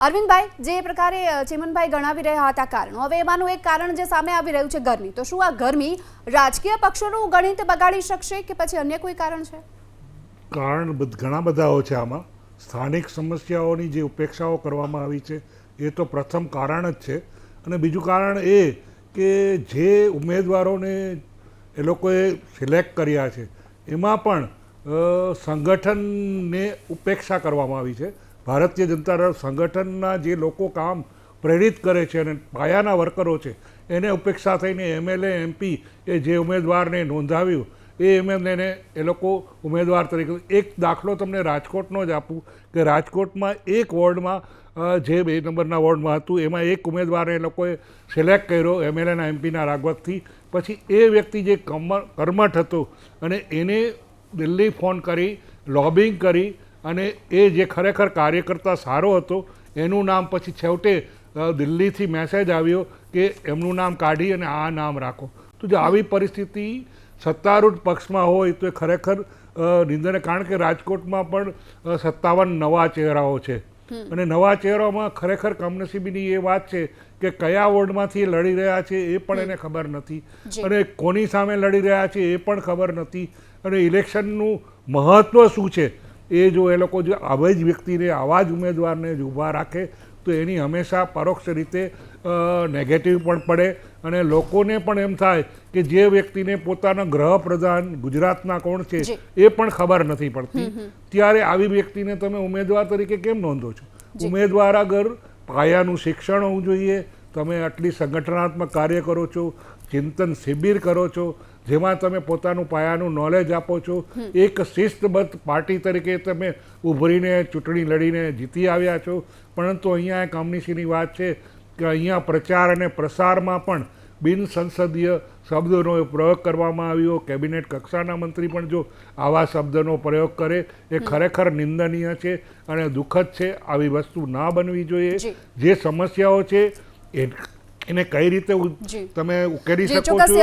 અરવિંદભાઈ, જે પ્રકારે ચેમનભાઈ ગણાવી રહ્યા હતા કારણો, હવે એમાંનું એક કારણ જે સામે આવી રહ્યું છે ગરમી, તો શું આ ગરમી રાજકીય પક્ષોનું ગણિત બગાડી શકશે કે પછી અન્ય કોઈ કારણ છે? કારણ ઘણા બધાઓ છે. આમાં સ્થાનિક સમસ્યાઓની જે ઉપેક્ષાઓ કરવામાં આવી છે એ તો પ્રથમ કારણ જ છે. અને બીજું કારણ એ કે જે ઉમેદવારોને એ લોકોએ સિલેક્ટ કર્યા છે એમાં પણ સંગઠનને ઉપેક્ષા કરવામાં આવી છે. ભારતીય જનતા દળ સંગઠનના જે લોકો કામ પ્રેરિત કરે છે અને પાયાના વર્કરો છે એને ઉપેક્ષા થઈને એમએલએ એમપી એ જે ઉમેદવારને નોંધાવ્યું એ એમએલએને એ લોકો ઉમેદવાર તરીકે. એક દાખલો તમને રાજકોટનો જ આપું કે રાજકોટમાં એક વોર્ડમાં જે 2 નંબરના વોર્ડમાં હતું એમાં એક ઉમેદવારને એ લોકોએ સિલેક્ટ કર્યો એમએલએના એમપીના રાગવતથી. પછી એ વ્યક્તિ જે કર્મઠ હતો અને એને દિલ્હી ફોન કરી લોબિંગ કરી અને એ જે ખરેખર કાર્યકર્તા સારો હતો એનું નામ પછી છેવટે દિલ્હીથી મેસેજ આવ્યો કે એમનું નામ કાઢી અને આ નામ રાખો. તો જો આવી પરિસ્થિતિ સત્તારૂઢ પક્ષમાં હોય તો એ ખરેખર નિંદનીય. કારણ કે રાજકોટમાં પણ 57 નવા ચહેરાઓ છે અને નવા ચહેરાઓમાં ખરેખર કમનસીબીની એ વાત છે કે કયા વોર્ડમાંથી લડી રહ્યા છે એ પણ એને ખબર નથી અને કોની સામે લડી રહ્યા છે એ પણ ખબર નથી. અને ઇલેક્શનનું મહત્ત્વ શું છે એ જો એ લોકો જો આવા જ વ્યક્તિને આવા જ ઉમેદવારને જ ઊભા રાખે તો એની હંમેશા પરોક્ષ રીતે નેગેટિવ પણ પડે અને લોકોને પણ એમ થાય કે જે વ્યક્તિને પોતાના ગૃહપ્રધાન ગુજરાતના કોણ છે એ પણ ખબર નથી પડતી. ત્યારે આવી વ્યક્તિને તમે ઉમેદવાર તરીકે કેમ નોંધો છો? ઉમેદવાર આગળ પાયાનું શિક્ષણ હોવું જોઈએ. તમે આટલી સંગઠનાત્મક કાર્ય કરો છો, ચિંતન શિબિર કરો છો જેમાં તમે પોતાનું પાયાનું નોલેજ આપો છો. એક શિસ્તબદ્ધ પાર્ટી તરીકે તમે ઉભરીને ચૂંટણી લડીને જીતી આવ્યા છો. પરંતુ અહીંયા એક કમનસીબીની વાત છે કે અહીંયા પ્રચાર અને પ્રસારમાં પણ બિનસંસદીય શબ્દોનો પ્રયોગ કરવામાં આવ્યો. કેબિનેટ કક્ષાના મંત્રી પણ જો આવા શબ્દનો પ્રયોગ કરે એ ખરેખર નિંદનીય છે અને દુઃખદ છે. આવી વસ્તુ ના બનવી જોઈએ. જે સમસ્યાઓ છે એને કઈ રીતે તમે ઉકેલી શકો છો